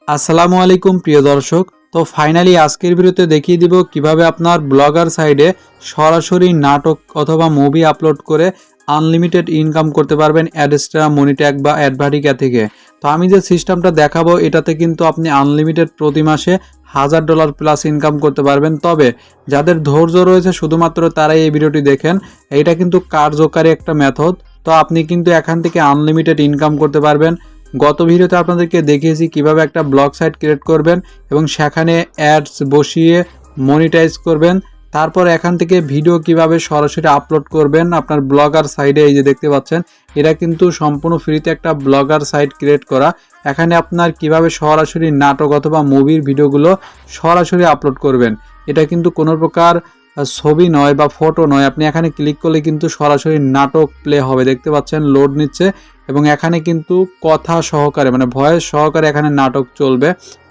আসসালামু আলাইকুম প্রিয় দর্শক। তো ফাইনালি আজকের ভিডিওতে দেখিয়ে দিব কিভাবে আপনার ব্লগার সাইডে সরাসরি নাটক অথবা মুভি আপলোড করে আনলিমিটেড ইনকাম করতে পারবেন অ্যাডস্ট্রা, মনিট্যাগ বা অ্যাডভার্টিকা থেকে। তো আমি যে সিস্টেমটা দেখাবো এটাতে কিন্তু আপনি আনলিমিটেড প্রতি মাসে $1000 প্লাস ইনকাম করতে পারবেন। তবে যাদের ধৈর্য রয়েছে শুধুমাত্র তারাই এই ভিডিওটি দেখেন। এটা কিন্তু কার্যকারী একটা মেথড। তো আপনি কিন্তু এখান থেকে আনলিমিটেড ইনকাম করতে পারবেন। গত ভিডিওতে আপনাদেরকে দেখিয়েছি কিভাবে একটা ব্লগ সাইট ক্রিয়েট করবেন এবং সেখানে অ্যাডস বসিয়ে মনিটাইজ করবেন। তারপর এখান থেকে ভিডিও কিভাবে সরাসরি আপলোড করবেন আপনার ব্লগার সাইডে। এই যে দেখতে পাচ্ছেন, এটা কিন্তু সম্পূর্ণ ফ্রিতে একটা ব্লগার সাইট ক্রিয়েট করা। এখানে আপনার কিভাবে সরাসরি নাটক অথবা মুভির ভিডিওগুলো সরাসরি আপলোড করবেন। এটা কিন্তু কোনো প্রকার ছবি নয় বা ফটো নয়। আপনি এখানে ক্লিক করলে কিন্তু সরাসরি নাটক প্লে হবে। দেখতে পাচ্ছেন লোড নিচ্ছে এবং এখানে কিন্তু কথা সহকারে মানে ভয়েস সহকারে এখানে নাটক চলবে।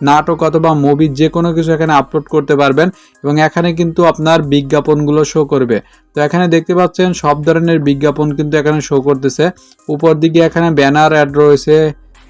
নাটক অথবা মুভি যে কোনো কিছু এখানে আপলোড করতে পারবেন এবং এখানে কিন্তু আপনার বিজ্ঞাপনগুলো শো করবে। তো এখানে দেখতে পাচ্ছেন সব ধরনের বিজ্ঞাপন কিন্তু এখানে শো করতেছে। উপর দিকে এখানে ব্যানার অ্যাড রয়েছে,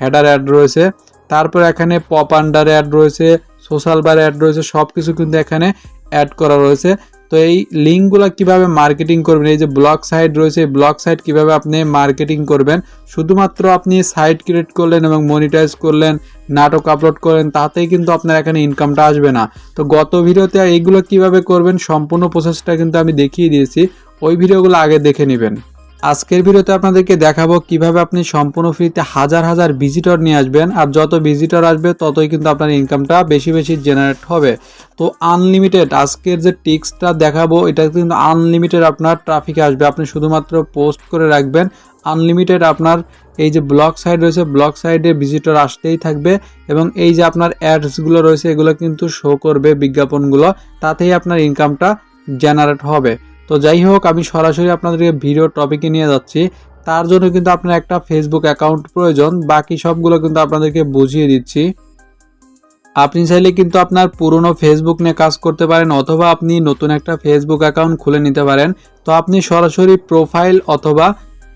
হেডার অ্যাড রয়েছে, তারপর এখানে পপ আন্ডার অ্যাড রয়েছে, সোশ্যাল বার অ্যাড রয়েছে, সব কিছু কিন্তু এখানে অ্যাড করা রয়েছে। তো এই লিঙ্কগুলো কিভাবে মার্কেটিং করবেন, এই যে ব্লগ সাইট রয়েছে, ব্লগ সাইট কিভাবে আপনি মার্কেটিং করবেন, শুধুমাত্র আপনি সাইট ক্রিয়েট করলেন এবং মনিটাইজ করলেন, নাটক আপলোড করলেন, তাতেই কিন্তু আপনার এখানে ইনকামটা আসবে না। তো গত ভিডিওতে এইগুলো কিভাবে করবেন সম্পূর্ণ প্রসেসটা কিন্তু আমি দেখিয়ে দিয়েছি, ওই ভিডিওগুলো আগে দেখে নেবেন। আজকের ভিডিওতে আপনাদেরকে দেখাবো কিভাবে আপনি সম্পূর্ণ ফ্রিতে হাজার হাজার ভিজিটর নিয়ে আসবেন। আর যত ভিজিটর আসবে ততই কিন্তু আপনার ইনকামটা বেশি বেশি জেনারেট হবে। তো আনলিমিটেড আজকের যে টিক্সটা দেখাবো এটা কিন্তু আনলিমিটেড আপনার ট্রাফিক আসবে। আপনি শুধুমাত্র পোস্ট করে রাখবেন, আনলিমিটেড আপনার এই যে ব্লগ সাইট রয়েছে ব্লগ সাইটে ভিজিটর আসতেই থাকবে এবং এই যে আপনার অ্যাডসগুলো রয়েছে এগুলো কিন্তু শো করবে বিজ্ঞাপনগুলো, তাতেই আপনার ইনকামটা জেনারেট হবে। তো যাই হোক, আমি সরাসরি আপনাদেরকে ভিডিও টপিকে নিয়ে যাচ্ছি। তার জন্য কিন্তু আপনার একটা ফেসবুক অ্যাকাউন্ট প্রয়োজন, বাকি সবগুলো কিন্তু আপনাদেরকে বুঝিয়ে দিচ্ছি। আপনি চাইলে কিন্তু আপনার পুরনো ফেসবুক নিয়ে কাজ করতে পারেন অথবা আপনি নতুন একটা ফেসবুক অ্যাকাউন্ট খুলে নিতে পারেন। তো আপনি সরাসরি প্রোফাইল অথবা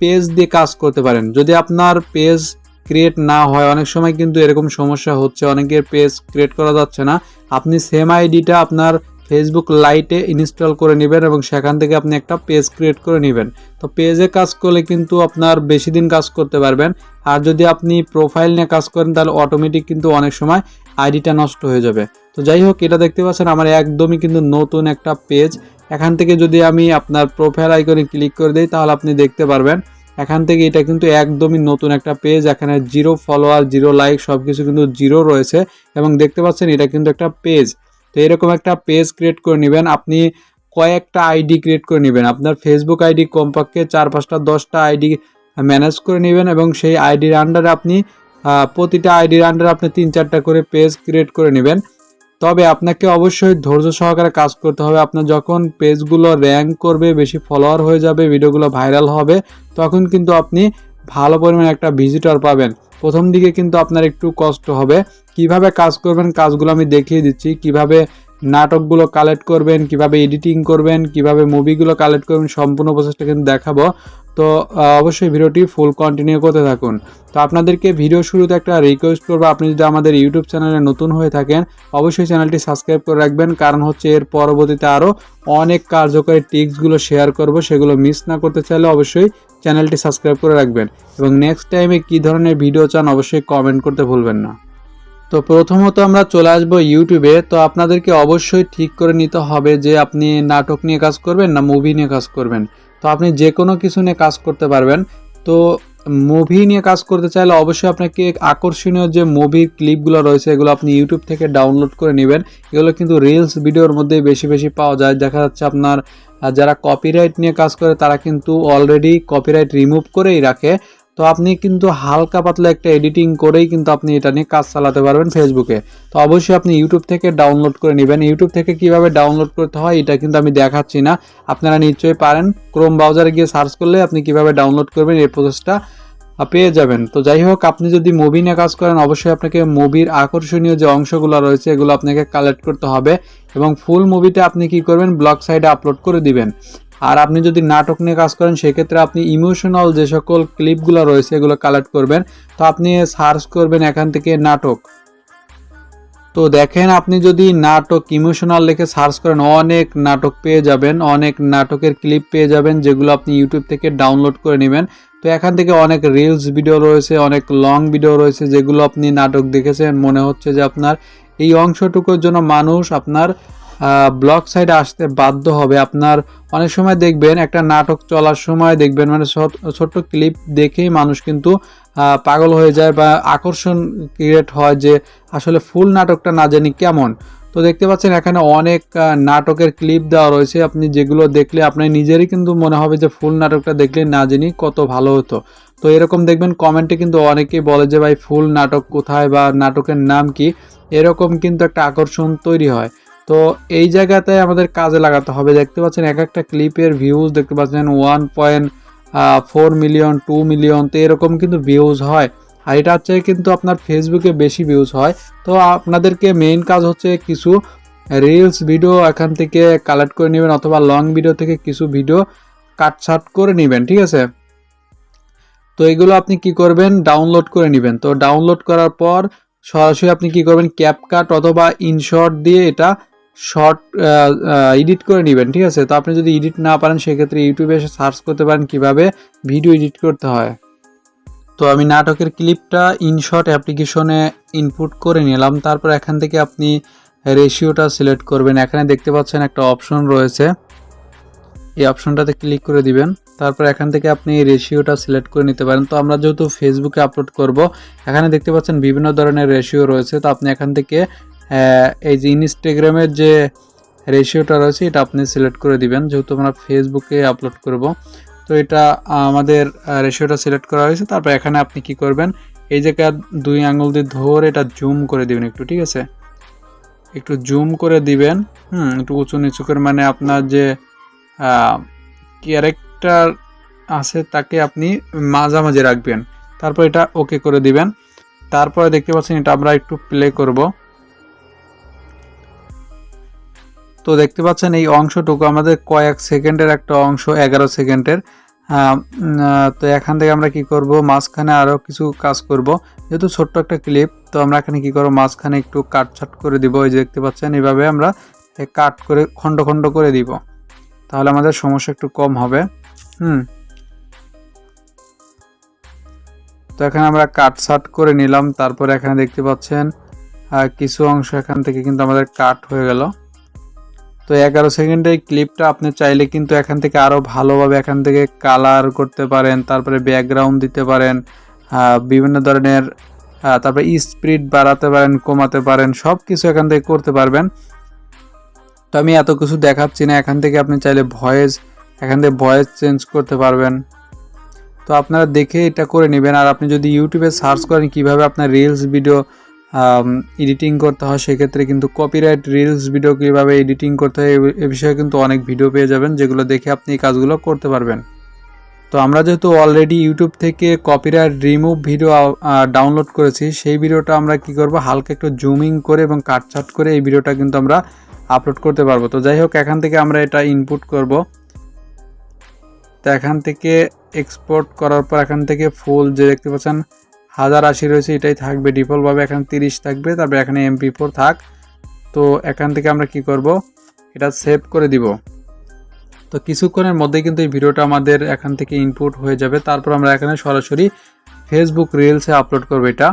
পেজ দিয়ে কাজ করতে পারেন। যদি আপনার পেজ ক্রিয়েট না হয়, অনেক সময় কিন্তু এরকম সমস্যা হচ্ছে, অনেকের পেজ ক্রিয়েট করা যাচ্ছে না। আপনি সেম আইডিটা আপনার ফেসবুক লাইটে ইনস্টল করে নেবেন এবং সেখান থেকে আপনি একটা পেজ ক্রিয়েট করে নেবেন। তো পেজে কাজ করলে কিন্তু আপনার বেশি দিন কাজ করতে পারবেন। আর যদি আপনি প্রোফাইল নিয়ে কাজ করেন তাহলে অটোমেটিক কিন্তু অনেক সময় আইডিটা নষ্ট হয়ে যাবে। তো যাই হোক, এটা দেখতে পাচ্ছেন আমার একদমই কিন্তু নতুন একটা পেজ। এখান থেকে যদি আমি আপনার প্রোফাইল আইকনে ক্লিক করে দিই তাহলে আপনি দেখতে পারবেন এখান থেকে এটা কিন্তু একদমই নতুন একটা পেজ। এখানে 0 ফলোয়ার, 0 লাইক, সব কিছু কিন্তু 0 রয়েছে এবং দেখতে পাচ্ছেন এটা কিন্তু একটা পেজ। তো এরকম একটা পেজ ক্রিয়েট করে নেবেন। আপনি কয়েকটা আইডি ক্রিয়েট করে নেবেন, আপনার ফেসবুক আইডি কমপক্ষে 4-5টা 10টা আইডি ম্যানেজ করে নেবেন এবং সেই আইডির আন্ডারে আপনি প্রতিটা আইডির আন্ডারে আপনি 3-4টা করে পেজ ক্রিয়েট করে নেবেন। তবে আপনাকে অবশ্যই ধৈর্য সহকারে কাজ করতে হবে। আপনার যখন পেজগুলো র্যাঙ্ক করবে, বেশি ফলোয়ার হয়ে যাবে, ভিডিওগুলো ভাইরাল হবে, তখন কিন্তু আপনি ভালো পরিমাণে একটা ভিজিটর পাবেন। প্রথম দিকে কিন্তু আপনার একটু কষ্ট হবে। কিভাবে কাজ করবেন কাজগুলো আমি দেখিয়ে দিচ্ছি, কিভাবে নাটকগুলো কালেক্ট করবেন, কিভাবে এডিটিং করবেন, কিভাবে মুভিগুলো কালেক্ট করবেন, সম্পূর্ণ প্রসেসটা কিন্তু দেখাবো। তো অবশ্যই ভিডিওটি ফুল কন্টিনিউ করতে থাকুন। তো আপনাদেরকে ভিডিও শুরুতে একটা রিকোয়েস্ট করবো, আপনি যদি আমাদের ইউটিউব চ্যানেলে নতুন হয়ে থাকেন অবশ্যই চ্যানেলটি সাবস্ক্রাইব করে রাখবেন, কারণ হচ্ছে এর পরবর্তীতে আরও অনেক কার্যকরী টিপসগুলো শেয়ার করব, সেগুলো মিস না করতে চাইলে অবশ্যই চ্যানেলটি সাবস্ক্রাইব করে রাখবেন এবং নেক্সট টাইমে কী ধরনের ভিডিও চান অবশ্যই কমেন্ট করতে ভুলবেন না। তো প্রথমত আমরা চলে আসবো ইউটিউবে। তো আপনাদেরকে অবশ্যই ঠিক করে নিতে হবে যে আপনি নাটক নিয়ে কাজ করবেন না মুভি নিয়ে কাজ করবেন। তো আপনি যে কোনো কিছু নিয়ে কাজ করতে পারবেন। তো মুভি নিয়ে কাজ করতে চাইলে অবশ্যই আপনাকে আকর্ষণীয় যে মুভির ক্লিপগুলো রয়েছে এগুলো আপনি ইউটিউব থেকে ডাউনলোড করে নেবেন। এগুলো কিন্তু রিলস ভিডিওর মধ্যে বেশি বেশি পাওয়া যায়। দেখা যাচ্ছে আপনার যারা কপিরাইট নিয়ে কাজ করে তারা কিন্তু অলরেডি কপিরাইট রিমুভ করেই রাখে। তো আপনি কিন্তু হালকা পাতলা একটা এডিটিং করেই কিন্তু আপনি এটা নিয়ে কাজ চালাতে পারবেন ফেসবুকে। তো অবশ্যই আপনি ইউটিউব থেকে ডাউনলোড করে নেবেন। ইউটিউব থেকে কিভাবে ডাউনলোড করতে হয় এটা কিন্তু আমি দেখাচ্ছি না, আপনারা নিশ্চয়ই পারেন। ক্রোম ব্রাউজারে গিয়ে সার্চ করলে আপনি কিভাবে ডাউনলোড করবেন এই প্রসেসটা পেয়ে যাবেন। তো যাই হোক, আপনি যদি মুভি নিয়ে কাজ করেন অবশ্যই আপনাকে মুভির আকর্ষণীয় যে অংশগুলো রয়েছে এগুলো আপনাকে কালেক্ট করতে হবে এবং ফুল মুভিটা আপনি কি করবেন ব্লগ সাইটে আপলোড করে দিবেন। আর আপনি যদি নাটক নিয়ে কাজ করেন সেক্ষেত্রে আপনি ইমোশনাল যে সকল ক্লিপগুলো রয়েছে এগুলো কালেক্ট করবেন। তো আপনি সার্চ করবেন এখান থেকে নাটক, তো দেখেন, আপনি যদি নাটক ইমোশনাল লিখে সার্চ করেন অনেক নাটক পেয়ে যাবেন, অনেক নাটকের ক্লিপ পেয়ে যাবেন, যেগুলো আপনি ইউটিউব থেকে ডাউনলোড করে নেবেন। তো এখান থেকে অনেক রিলস ভিডিও রয়েছে, অনেক লং ভিডিও রয়েছে, যেগুলো আপনি নাটক দেখেছেন, মনে হচ্ছে যে আপনার এই অংশটুকুর জন্য মানুষ আপনার ব্লগ সাইডে আসতে বাধ্য হবে। আপনার অনেক সময় দেখবেন একটা নাটক চলার সময় দেখবেন মানে ছোট্ট ক্লিপ দেখেই মানুষ কিন্তু পাগল হয়ে যায় বা আকর্ষণ ক্রিয়েট হয় যে আসলে ফুল নাটকটা না জানি কেমন। তো দেখতে পাচ্ছেন এখানে অনেক নাটকের ক্লিপ দেওয়া রয়েছে, আপনি যেগুলো দেখলে আপনার নিজেরই কিন্তু মনে হবে যে ফুল নাটকটা দেখলে না জানি কত ভালো হতো। তো এরকম দেখবেন কমেন্টে কিন্তু অনেকেই বলে যে ভাই ফুল নাটক কোথায় বা নাটকের নাম কি, এরকম কিন্তু একটা আকর্ষণ তৈরি হয়। তো এই জায়গাতে আমাদের কাজে লাগাতে হবে। দেখতে পাচ্ছেন এক একটা ক্লিপের ভিউজ দেখতে পাচ্ছেন 1.4 মিলিয়ন, 2 মিলিয়ন, তো এরকম কিন্তু ভিউজ হয়। আর এটা হচ্ছে কিন্তু আপনার ফেসবুকে বেশি ভিউজ হয়। তো আপনাদেরকে মেইন কাজ হচ্ছে কিছু রিলস ভিডিও এখান থেকে কালেক্ট করে নেবেন, অথবা লং ভিডিও থেকে কিছু ভিডিও কাটছাট করে নেবেন, ঠিক আছে। তো এগুলো আপনি কি করবেন, ডাউনলোড করে নেবেন। তো ডাউনলোড করার পর সরাসরি আপনি কি করবেন, ক্যাপকাট অথবা ইনশট দিয়ে এটা শর্ট এডিট করে নেবেন, ঠিক আছে। তো আপনি যদি এডিট না পারেন সেক্ষেত্রে ইউটিউবে এসে সার্চ করতে পারেন কিভাবে ভিডিও এডিট করতে হয়। তো আমি নাটকের ক্লিপটা ইনশট অ্যাপ্লিকেশনে ইনপুট করে নিলাম। তারপর এখান থেকে আপনি রেশিওটা সিলেক্ট করবেন। এখানে দেখতে পাচ্ছেন একটা অপশন রয়েছে, এই অপশনটাতে ক্লিক করে দিবেন। তারপর এখান থেকে আপনি রেশিওটা সিলেক্ট করে নিতে পারেন। তো আমরা যেহেতু ফেসবুকে আপলোড করব, এখানে দেখতে পাচ্ছেন বিভিন্ন ধরনের রেশিও রয়েছে। তো আপনি এখান থেকে এই যে ইনস্টাগ্রামের যে রেশিওটা রয়েছে এটা আপনি সিলেক্ট করে দিবেন, যেহেতু আমরা ফেসবুকে আপলোড করব। তো এটা আমাদের রেশিওটা সিলেক্ট করা হয়েছে। তারপর এখানে আপনি কি করবেন, এই জায়গায় 2 আঙুল দিয়ে ধরে এটা জুম করে দিবেন একটু, ঠিক আছে। একটু জুম করে দিবেন, একটু উঁচু নিচু করে, মানে আপনার যে ক্যারেক্টার আছে তাকে আপনি মাঝামাঝি রাখবেন। তারপর এটা ওকে করে দিবেন। তারপরে দেখতে পাচ্ছেন এটা আমরা একটু প্লে করব। তো দেখতে পাচ্ছেন এই অংশটুকু আমাদের কয়েক সেকেন্ডের একটা অংশ, 11 সেকেন্ডের। তো এখান থেকে আমরা কি করব, মাঝখানে আরও কিছু কাজ করব। যেহেতু ছোট্ট একটা ক্লিপ, তো আমরা এখানে কি করব, মাঝখানে একটু কাটছাট করে দিব। এই যে দেখতে পাচ্ছেন এইভাবে আমরা কাট করে খণ্ড খণ্ড করে দিব, তাহলে আমাদের সমস্যা একটু কম হবে। তো এখানে আমরা কাটছাট করে নিলাম। তারপর এখানে দেখতে পাচ্ছেন কিছু অংশ এখান থেকে কিন্তু আমাদের কাট হয়ে গেল। তো 11 সেকেন্ডের এই ক্লিপটা আপনি চাইলে কিন্তু এখান থেকে আরও ভালোভাবে এখান থেকে কালার করতে পারেন, তারপরে ব্যাকগ্রাউন্ড দিতে পারেন, বিভিন্ন ধরনের, তারপরে স্পিড বাড়াতে পারেন, কমাতে পারেন, সব কিছু এখান থেকে করতে পারবেন। তো আমি এত কিছু দেখাচ্ছি না, এখান থেকে আপনি চাইলে এখান থেকে ভয়েস চেঞ্জ করতে পারবেন। তো আপনারা দেখে এটা করে নেবেন। আর আপনি যদি ইউটিউবে সার্চ করেন কিভাবে আপনার রিলস ভিডিও এডিটিং করতে হয়, সেক্ষেত্রে কিন্তু কপিরাইট রিলস ভিডিও কীভাবে এডিটিং করতে হয় এ বিষয়ে কিন্তু অনেক ভিডিও পেয়ে যাবেন, যেগুলো দেখে আপনি এই কাজগুলো করতে পারবেন। তো আমরা যেহেতু অলরেডি ইউটিউব থেকে কপিরাইট রিমুভ ভিডিও ডাউনলোড করেছি, সেই ভিডিওটা আমরা কি করব, হালকা একটু জুমিং করে এবং কাটছাট করে এই ভিডিওটা কিন্তু আমরা আপলোড করতে পারবো। তো যাই হোক, এখান থেকে আমরা এটা ইনপুট করব। তো এখান থেকে এক্সপোর্ট করার পর এখান থেকে ফুল যে দেখতে পাচ্ছেন 1080 রয়েছে, এটাই থাকবে ডিফল্টভাবে। এখানে 30 থাকবে, তারপরে এখানে MP4 থাক। তো এখান থেকে আমরা কি করব, এটা সেভ করে দিব। তো কিছুক্ষণের মধ্যেই কিন্তু এই ভিডিওটা আমাদের এখান থেকে ইনপুট হয়ে যাবে। তারপর আমরা এখানে সরাসরি ফেসবুক রিলসে আপলোড করব এটা।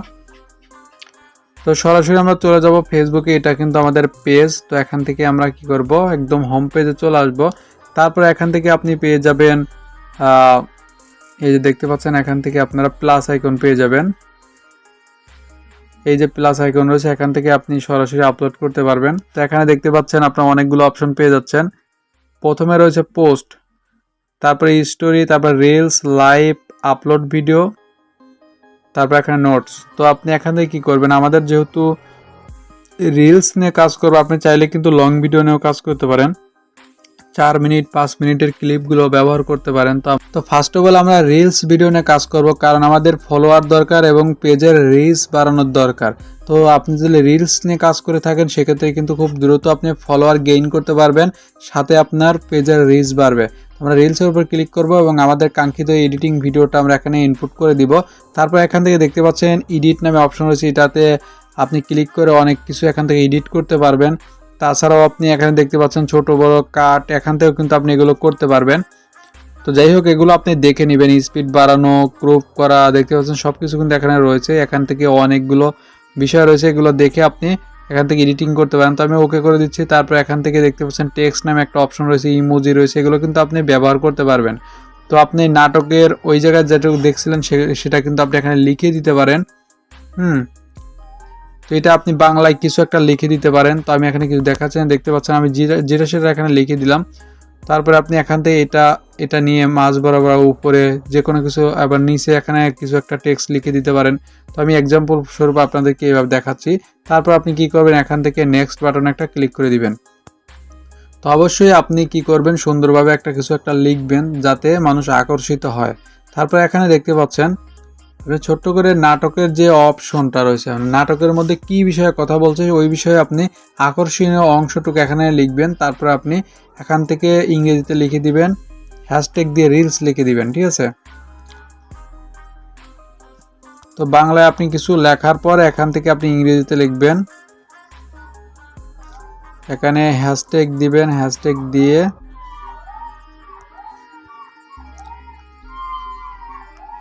তো সরাসরি আমরা চলে যাব ফেসবুকে, এটা কিন্তু আমাদের পেজ। তো এখান থেকে আমরা কি করব, একদম হোম পেজে চলে আসব। তারপর এখান থেকে আপনি পেয়ে যাবেন, এই যে দেখতে পাচ্ছেন এখান থেকে আপনারা প্লাস আইকন পেয়ে যাবেন। এই যে প্লাস আইকন রয়েছে, এখান থেকে আপনি সরাসরি আপলোড করতে পারবেন। তো এখানে দেখতে পাচ্ছেন আপনারা অনেকগুলো অপশন পেয়ে যাচ্ছেন। প্রথমে রয়েছে পোস্ট, তারপরে স্টোরি, তারপর রিলস, লাইভ, আপলোড ভিডিও, তারপর এখানে নোটস। তো আপনি এখান থেকে কি করবেন, আমাদের যেহেতু রিলস নিয়ে কাজ করবো, আপনি চাইলে কিন্তু লং ভিডিও নিয়েও কাজ করতে পারেন। 4 মিনিট 5 মিনিটের ক্লিপগুলো ব্যবহার করতে পারেন। তো ফার্স্ট অফ অল আমরা রিলস ভিডিও নিয়ে কাজ করব, কারণ আমাদের ফলোয়ার দরকার এবং পেজের রিচ বাড়ানোর দরকার। তো আপনি যদি রিলস নিয়ে কাজ করে থাকেন, সেক্ষেত্রে কিন্তু খুব দ্রুত আপনি ফলোয়ার গেইন করতে পারবেন, সাথে আপনার পেজের রিচ বাড়বে। আমরা রিলসের উপর ক্লিক করব এবং আমাদের কাঙ্ক্ষিত এডিটিং ভিডিওটা আমরা এখানে ইনপুট করে দিব। তারপর এখান থেকে দেখতে পাচ্ছেন এডিট নামে অপশন রয়েছে, এটাতে আপনি ক্লিক করে অনেক কিছু এখান থেকে এডিট করতে পারবেন। তাছাড়াও আপনি এখানে দেখতে পাচ্ছেন ছোট বড় কাট, এখান থেকেও কিন্তু আপনি এগুলো করতে পারবেন। তো যাই হোক, এগুলো আপনি দেখে নেবেন, স্পিড বাড়ানো, ক্রপ করা, দেখতে পাচ্ছেন সব কিছু কিন্তু এখানে রয়েছে। এখান থেকে অনেকগুলো বিষয় রয়েছে, এগুলো দেখে আপনি এখান থেকে এডিটিং করতে পারেন। তো আমি ওকে করে দিচ্ছি। তারপর এখান থেকে দেখতে পাচ্ছেন টেক্সট নামে একটা অপশন রয়েছে, ইমোজি রয়েছে, এগুলো কিন্তু আপনি ব্যবহার করতে পারবেন। তো আপনি নাটকের ওই জায়গায় যেটুকু দেখছিলেন সেটা কিন্তু আপনি এখানে লিখে দিতে পারেন। তো এটা আপনি বাংলায় কিছু একটা লিখে দিতে পারেন। তো আমি এখানে কিছু দেখাচ্ছি, দেখতে পাচ্ছেন আমি যেটা সেটা এখানে লিখে দিলাম। তারপরে আপনি এখান থেকে এটা নিয়ে মাঝ বরাবর উপরে যে কোনো কিছু, আবার নিচে এখানে কিছু একটা টেক্সট লিখে দিতে পারেন। তো আমি এক্সাম্পল স্বরূপ আপনাদেরকে এইভাবে দেখাচ্ছি। তারপর আপনি কি করবেন, এখান থেকে নেক্সট বাটনে একটা ক্লিক করে দিবেন। তো অবশ্যই আপনি কি করবেন, সুন্দরভাবে কিছু একটা লিখবেন যাতে মানুষ আকর্ষিত হয়। তারপর এখানে দেখতে পাচ্ছেন ছোট্ট করে নাটকের যে অপশনটা রয়েছে, নাটকের মধ্যে কি বিষয়ে কথা বলছে ওই বিষয়ে আপনি আকর্ষণীয় অংশটুকু এখানে লিখবেন। তারপর আপনি এখান থেকে ইংরেজিতে লিখে দিবেন, হ্যাশট্যাগ দিয়ে রিলস লিখে দিবেন, ঠিক আছে। তো বাংলায় আপনি কিছু লেখার পর এখান থেকে আপনি ইংরেজিতে লিখবেন, এখানে হ্যাশট্যাগ দিবেন, হ্যাশট্যাগ দিয়ে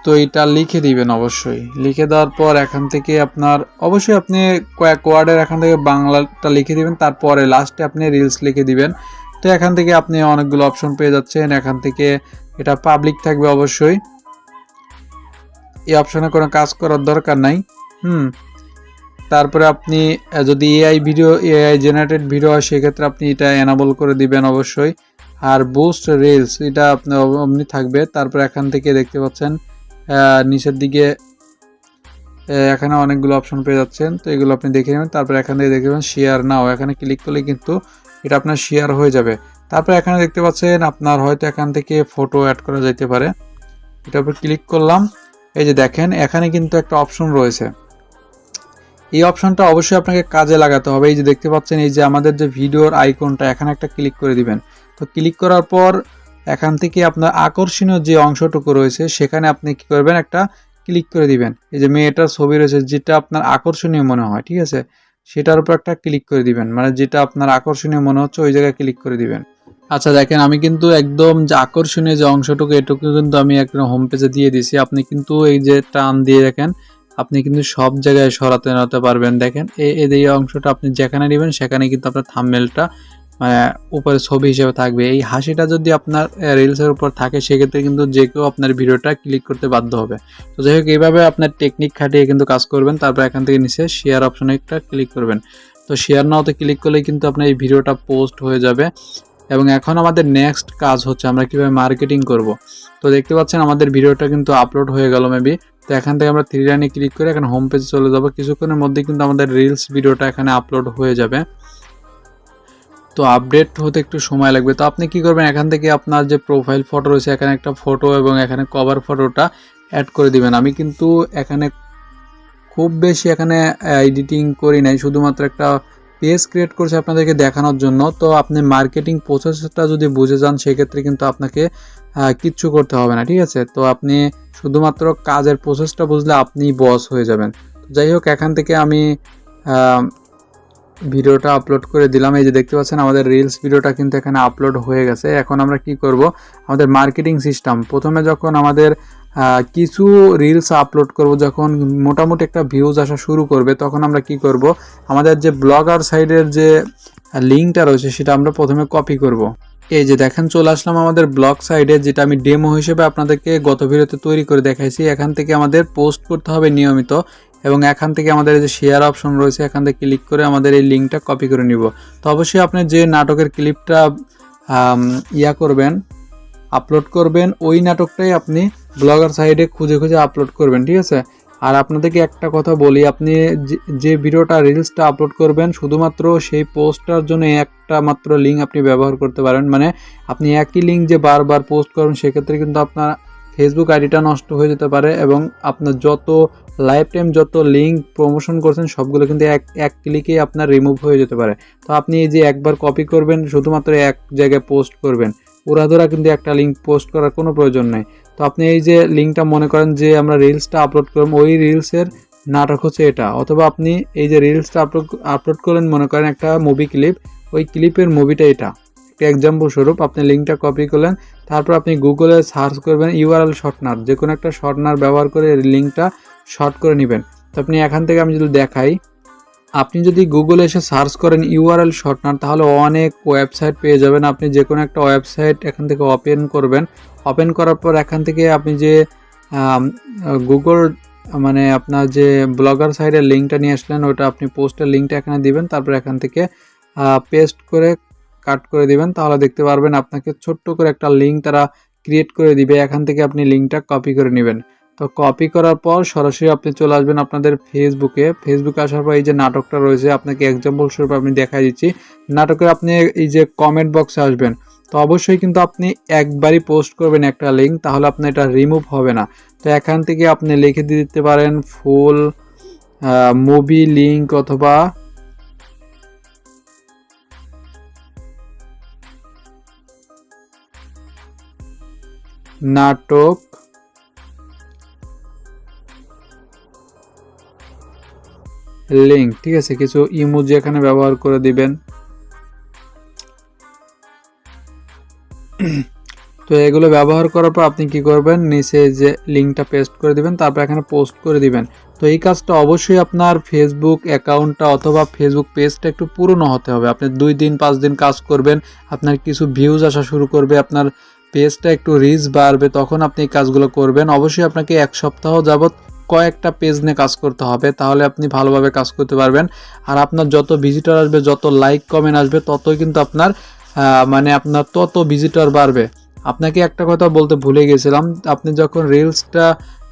তো এটা লিখে দিবেন। অবশ্যই লিখে দেওয়ার পর এখান থেকে আপনার অবশ্যই আপনি কয়েক ওয়ার্ডের এখান থেকে বাংলাটা লিখে দিবেন, তারপরে লাস্টে আপনি রিলস লিখে দিবেন। তো এখান থেকে আপনি অনেকগুলো অপশন পেয়ে যাচ্ছেন। এখান থেকে এটা পাবলিক থাকবে, অবশ্যই এই অপশনে কোনো কাজ করার দরকার নাই। তারপরে আপনি যদি এআই জেনারেটেড ভিডিও হয় সেক্ষেত্রে আপনি এটা এনাবল করে দিবেন অবশ্যই। আর বুস্ট রিলস এটা আপনার অমনি থাকবে। তারপর এখান থেকে দেখতে পাচ্ছেন নিচের দিকে এখানে অনেকগুলো অপশন পেয়ে যাচ্ছেন। তো এগুলো আপনি দেখে নেবেন। তারপর এখান থেকে দেখতে পাবেন শেয়ার নাও, এখানে ক্লিক করলে কিন্তু এটা আপনার শেয়ার হয়ে যাবে। তারপর এখানে দেখতে পাচ্ছেন আপনার হয়তো এখান থেকে ফটো অ্যাড করা যেতে পারে, এটার উপর ক্লিক করলাম। এই যে দেখেন এখানে কিন্তু একটা অপশন রয়েছে, এই অপশনটা অবশ্যই আপনাকে কাজে লাগাতে হবে। এই যে দেখতে পাচ্ছেন এই যে আমাদের যে ভিডিওর আইকনটা, এখানে একটা ক্লিক করে দিবেন। তো ক্লিক করার পর এখান থেকে আপনার আকর্ষণীয় যে অংশটুকু রয়েছে সেখানে আপনি কি করবেন, একটা ক্লিক করে দিবেন। এই যে মেয়েটার ছবি রয়েছে, যেটা আপনার আকর্ষণীয় মনে হয়, ঠিক আছে, সেটার উপর একটা ক্লিক করে দিবেন, মানে যেটা আপনার আকর্ষণীয় মনে হচ্ছে ওই জায়গায় ক্লিক করে দিবেন। আচ্ছা দেখেন, আমি কিন্তু একদম যে আকর্ষণীয় যে অংশটুকু এটুকু কিন্তু আমি একদম হোম পেজে দিয়ে দিছি। আপনি কিন্তু এই যে টান দিয়ে দেখেন, আপনি কিন্তু সব জায়গায় সরাতে নাড়াতে পারবেন। দেখেন এই অংশটা আপনি যেখানে নেবেন সেখানে কিন্তু আপনার থাম্বনেলটা উপরে ছবি হিসেবে থাকবে। এই হাসিটা যদি আপনার রিলসের উপর থাকে সেক্ষেত্রে কিন্তু যে কেউ আপনার ভিডিওটা ক্লিক করতে বাধ্য হবে। তো যাই হোক, এইভাবে আপনার টেকনিক খাটিয়ে কিন্তু কাজ করবেন। তারপর এখান থেকে নিচে শেয়ার অপশনে একটা ক্লিক করবেন। তো শেয়ার নাওতে ক্লিক করলে কিন্তু আপনার এই ভিডিওটা পোস্ট হয়ে যাবে। এবং এখন আমাদের নেক্সট কাজ হচ্ছে আমরা কিভাবে মার্কেটিং করব। তো দেখতে পাচ্ছেন আমাদের ভিডিওটা কিন্তু আপলোড হয়ে গেল মেবি। তো এখান থেকে আমরা 3 লাইনে ক্লিক করে এখানে হোম পেজে চলে যাব। কিছুক্ষণের মধ্যে কিন্তু আমাদের রিলস ভিডিওটা এখানে আপলোড হয়ে যাবে। তো আপডেট হতে একটু সময় লাগবে। তো আপনি কি করবেন, এখান থেকে আপনার যে প্রোফাইল ফটো রয়েছে এখানে একটা ফটো এবং এখানে কভার ফটোটা অ্যাড করে দিবেন। আমি কিন্তু এখানে খুব বেশি এডিটিং করি নাই, শুধুমাত্র একটা পেজ ক্রিয়েট করছি আপনাদেরকে দেখানোর জন্য। তো আপনি মার্কেটিং প্রসেসটা যদি বুঝে যান সেক্ষেত্রে কিন্তু আপনাকে কিচ্ছু করতে হবে না, ঠিক আছে। তো আপনি শুধুমাত্র কাজের প্রসেসটা বুঝলে আপনি বস হয়ে যাবেন। তো যাই হোক, এখান থেকে আমি ভিডিওটা আপলোড করে দিলাম। এই যে দেখতে পাচ্ছেন আমাদের রিলস ভিডিওটা কিন্তু এখানে আপলোড হয়ে গেছে। এখন আমরা কি করব, আমাদের মার্কেটিং সিস্টেম, প্রথমে যখন আমাদের কিছু রিলস আপলোড করব, যখন মোটামুটি একটা ভিউজ আসা শুরু করবে তখন আমরা কি করব, আমাদের যে ব্লগার সাইডের যে লিঙ্কটা রয়েছে সেটা আমরা প্রথমে কপি করব। এই যে দেখেন চলে আসলাম আমাদের ব্লগ সাইডে, যেটা আমি ডেমো হিসেবে আপনাদেরকে গত ভিডিওতে তৈরি করে দেখাইছি। এখান থেকে আমাদের পোস্ট করতে হবে নিয়মিত, এবং এখান থেকে আমাদের যে শেয়ার অপশন রয়েছে এখান থেকে ক্লিক করে আমাদের এই লিঙ্কটা কপি করে নিব। তো অবশ্যই আপনি যে নাটকের ক্লিপটা করবেন, আপলোড করবেন, ওই নাটকটাই আপনি ব্লগার সাইডে খুঁজে খুঁজে আপলোড করবেন, ঠিক আছে। আর আপনাদেরকে একটা কথা বলি, আপনি যে ভিডিওটা রিলসটা আপলোড করবেন শুধুমাত্র সেই পোস্টটার জন্য একটা মাত্র লিঙ্ক আপনি ব্যবহার করতে পারেন। মানে আপনি একই লিঙ্ক যে বারবার পোস্ট করবেন সেক্ষেত্রে কিন্তু আপনার ফেসবুক আইডিটা নষ্ট হয়ে যেতে পারে, এবং আপনার যত লাইফ টাইম যত লিঙ্ক প্রমোশন করছেন সবগুলো কিন্তু এক ক্লিকেই আপনার রিমুভ হয়ে যেতে পারে। তো আপনি এই যে একবার কপি করবেন, শুধুমাত্র এক জায়গায় পোস্ট করবেন, উড়াধুরা কিন্তু একটা লিঙ্ক পোস্ট করার কোনো প্রয়োজন নেই। তো আপনি এই যে লিঙ্কটা মনে করেন যে আমরা রিলসটা আপলোড করব, ওই রিলসের নাটক হচ্ছে এটা, অথবা আপনি এই যে রিলসটা আপলোড করলেন, মনে করেন একটা মুভি ক্লিপ, ওই ক্লিপের মুভিটা এটা। একটা এক্সাম্পল স্বরূপ আপনি লিঙ্কটা কপি করলেন, তারপর আপনি গুগলে সার্চ করবেন ইউআরএল শর্টনার, যে কোনো একটা শর্টনার ব্যবহার করে লিঙ্কটা শর্ট করে নেবেন। তো আপনি এখান থেকে আমি যদি দেখাই, আপনি যদি গুগলে এসে সার্চ করেন ইউআরএল শর্টনার, তাহলে অনেক ওয়েবসাইট পেয়ে যাবেন। আপনি যে কোনো একটা ওয়েবসাইট এখান থেকে ওপেন করবেন, ওপেন করার পর এখান থেকে আপনি যে গুগল মানে আপনার যে ব্লগার সাইটের লিঙ্কটা নিয়ে আসলেন, ওটা আপনি পোস্টের লিঙ্কটা এখানে দিবেন, তারপর এখান থেকে পেস্ট করে কাট করে দিবেন। তাহলে দেখতে পারবেন আপনাকে ছোট্ট করে একটা লিঙ্ক তারা ক্রিয়েট করে দিবে। এখান থেকে আপনি লিঙ্কটা কপি করে নেবেন। তো কপি করার পর সরাসরি আপনি চলে আসবেন আপনাদের ফেসবুকে আসার পর এই যে নাটকটা রয়েছে, আপনাকে এক্সাম্পল স্বরূপ আমি দেখাই দিচ্ছি। নাটকের আপনি এই যে কমেন্ট বক্সে আসবেন, তো অবশ্যই কিন্তু আপনি একবারই পোস্ট করবেন একটা লিঙ্ক, তাহলে আপনার এটা রিমুভ হবে না। তো এখান থেকে আপনি লিখে দিতে পারেন ফুল মুভি লিঙ্ক অথবা নাটক লিঙ্ক, ঠিক আছে, কিছু ইমোজি এখানে ব্যবহার করে দিবেন। তো এগুলো ব্যবহার করার পর আপনি কি করবেন, নিচে যে লিঙ্কটা পেস্ট করে দিবেন, তারপর এখানে পোস্ট করে দিবেন। তো এই কাজটা অবশ্যই আপনার ফেসবুক অ্যাকাউন্টটা অথবা ফেসবুক পেজটা একটু পুরনো হতে হবে। আপনি 2 দিন 5 দিন কাজ করবেন, আপনার কিছু ভিউজ আসা শুরু করবে, আপনার পেজটা একটু রিচ বাড়বে, তখন আপনি এই কাজগুলো করবেন। অবশ্যই আপনাকে 1 সপ্তাহ যাবত কয়েকটা পেজ নিয়ে কাজ করতে হবে, তাহলে আপনি ভালোভাবে কাজ করতে পারবেন। আর আপনার যত ভিজিটর আসবে, যত লাইক কমেন্ট আসবে, ততই কিন্তু আপনার আপনার তত ভিজিটর বাড়বে। আপনাকে একটা কথা বলতে ভুলে গেছিলাম, আপনি যখন রিলসটা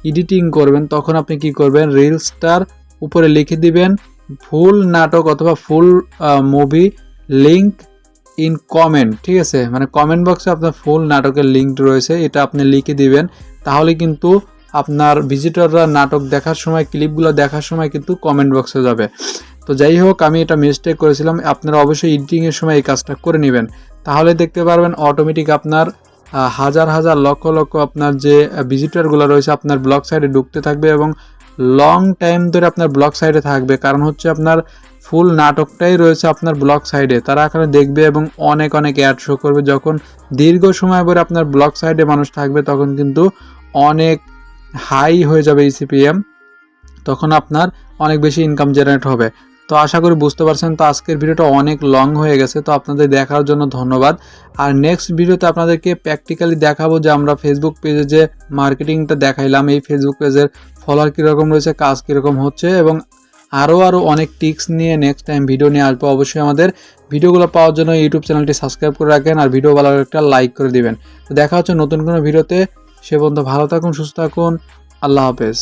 এডিটিং করবেন, তখন আপনি কি করবেন, রিলসটার উপরে লিখে দিবেন ফুল নাটক অথবা full movie link in comment, ঠিক আছে, মানে কমেন্ট বক্সে আপনার ফুল নাটকের লিঙ্ক রয়েছে, এটা আপনি লিখে দিবেন। তাহলে কিন্তু আপনার ভিজিটররা নাটক দেখার সময়, ক্লিপগুলো দেখার সময় কিন্তু কমেন্ট বক্সে যাবে। তো যাই হোক, আমি এটা মিস্টেক করেছিলাম, আপনারা অবশ্যই এডিটিংয়ের সময় এই কাজটা করে নেবেন। তাহলে দেখতে পারবেন অটোমেটিক আপনার হাজার হাজার লক্ষ লক্ষ আপনার যে ভিজিটরগুলো রয়েছে আপনার ব্লগ সাইটে ঢুকতে থাকবে, এবং লং টাইম ধরে আপনার ব্লগ সাইটে থাকবে। কারণ হচ্ছে আপনার ফুল নাটকটাই রয়েছে আপনার ব্লগ সাইডে, তারা এখানে দেখবে এবং অনেক অনেক অ্যাড শো করবে। যখন দীর্ঘ সময় ধরে আপনার ব্লগ সাইডে মানুষ থাকবে, তখন কিন্তু অনেক হাই হয়ে যাবে ইসিপিএম, তখন আপনার অনেক বেশি ইনকাম জেনারেট হবে। তো আশা করি বুঝতে পারছেন। তো আজকের ভিডিওটা অনেক লং হয়ে গেছে, তো আপনাদের দেখার জন্য ধন্যবাদ। আর নেক্সট ভিডিওতে আপনাদেরকে প্র্যাকটিক্যালি দেখাবো যে আমরা ফেসবুক পেজে যে মার্কেটিংটা দেখাইলাম, এই ফেসবুক পেজের ফলোয়ার কীরকম রয়েছে, কাজ কীরকম হচ্ছে, এবং আরও অনেক টিপস নিয়ে নেক্সট টাইম ভিডিও নিয়ে আসবো। অবশ্যই আমাদের ভিডিওগুলো পাওয়ার জন্য ইউটিউব চ্যানেলটি সাবস্ক্রাইব করে রাখেন, আর ভিডিও ভালো লাগলে একটা লাইক করে দিবেন। তো দেখা হচ্ছে নতুন কোনো ভিডিওতে, সে পর্যন্ত ভালো থাকুন, সুস্থ থাকুন, আল্লাহ হাফেজ।